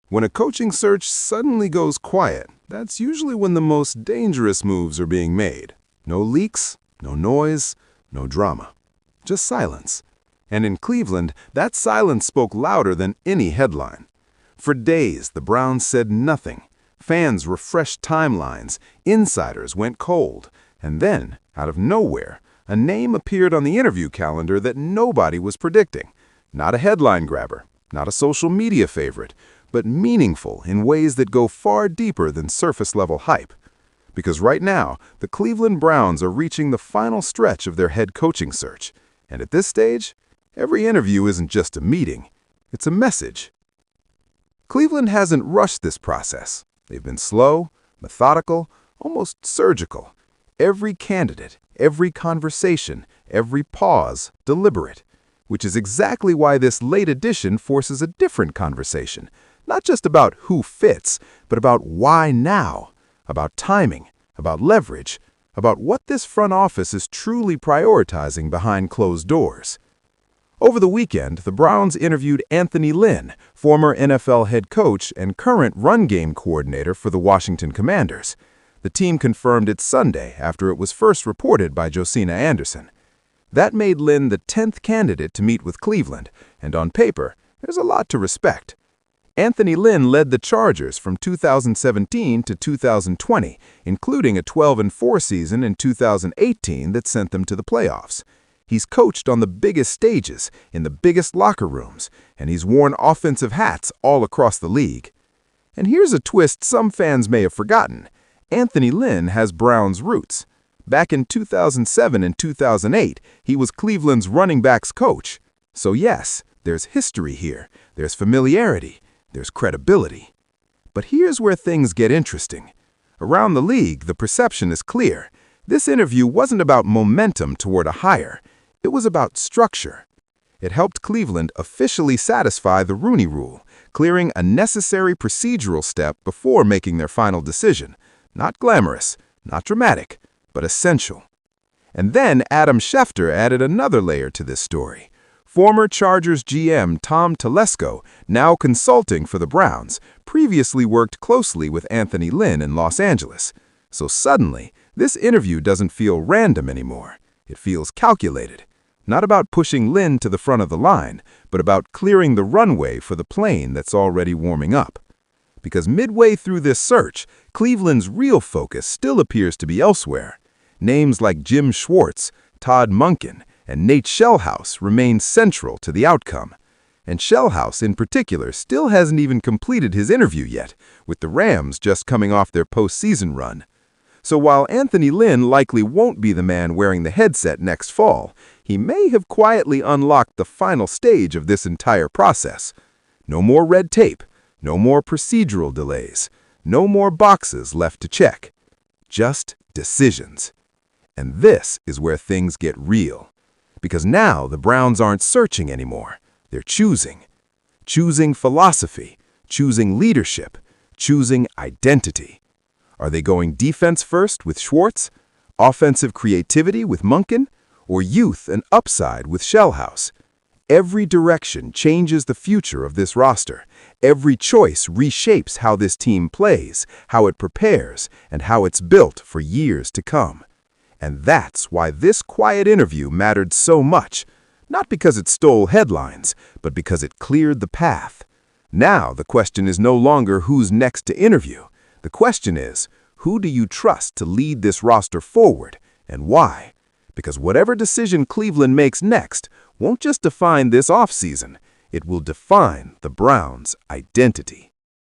When a coaching search suddenly goes quiet, that's usually when the most dangerous moves are being made. No leaks, no noise, no drama. Just silence. And in Cleveland, that silence spoke louder than any headline. For days, the Browns said nothing. Fans refreshed timelines, insiders went cold, and then, out of nowhere, a name appeared on the interview calendar that nobody was predicting. Not a headline grabber, not a social media favorite, but meaningful in ways that go far deeper than surface-level hype. Because right now, the Cleveland Browns are reaching the final stretch of their head coaching search. And at this stage, every interview isn't just a meeting, it's a message. Cleveland hasn't rushed this process. They've been slow, methodical, almost surgical. Every candidate, every conversation, every pause, deliberate. Which is exactly why this late edition forces a different conversation. Not just about who fits, but about why now, about timing, about leverage, about what this front office is truly prioritizing behind closed doors. Over the weekend, the Browns interviewed Anthony Lynn, former NFL head coach and current run game coordinator for the Washington Commanders. The team confirmed it Sunday after it was first reported by Josina Anderson. That made Lynn the 10th candidate to meet with Cleveland, and on paper, there's a lot to respect. Anthony Lynn led the Chargers from 2017 to 2020, including a 12-4 season in 2018 that sent them to the playoffs. He's coached on the biggest stages, in the biggest locker rooms, and he's worn offensive hats all across the league. And here's a twist some fans may have forgotten. Anthony Lynn has Browns roots. Back in 2007 and 2008, he was Cleveland's running backs coach. So yes, there's history here, there's familiarity, there's credibility. But here's where things get interesting. Around the league, the perception is clear. This interview wasn't about momentum toward a hire. It was about structure. It helped Cleveland officially satisfy the Rooney Rule, clearing a necessary procedural step before making their final decision. Not glamorous, not dramatic, but essential. And then Adam Schefter added another layer to this story. Former Chargers GM Tom Telesco, now consulting for the Browns, previously worked closely with Anthony Lynn in Los Angeles. So suddenly, this interview doesn't feel random anymore. It feels calculated. Not about pushing Lynn to the front of the line, but about clearing the runway for the plane that's already warming up. Because midway through this search, Cleveland's real focus still appears to be elsewhere. Names like Jim Schwartz, Todd Monken, and Nate Schelhaase remain central to the outcome. And Schelhaase, in particular, still hasn't even completed his interview yet, with the Rams just coming off their postseason run. So while Anthony Lynn likely won't be the man wearing the headset next fall, he may have quietly unlocked the final stage of this entire process. No more red tape, no more procedural delays, no more boxes left to check. Just decisions. And this is where things get real. Because now the Browns aren't searching anymore. They're choosing. Choosing philosophy, choosing leadership, choosing identity. Are they going defense first with Schwartz, offensive creativity with Monken, or youth and upside with Schelhaase? Every direction changes the future of this roster. Every choice reshapes how this team plays, how it prepares, and how it's built for years to come. And that's why this quiet interview mattered so much, not because it stole headlines, but because it cleared the path. Now the question is no longer who's next to interview. The question is, who do you trust to lead this roster forward, and why? Because whatever decision Cleveland makes next won't just define this offseason, it will define the Browns' identity.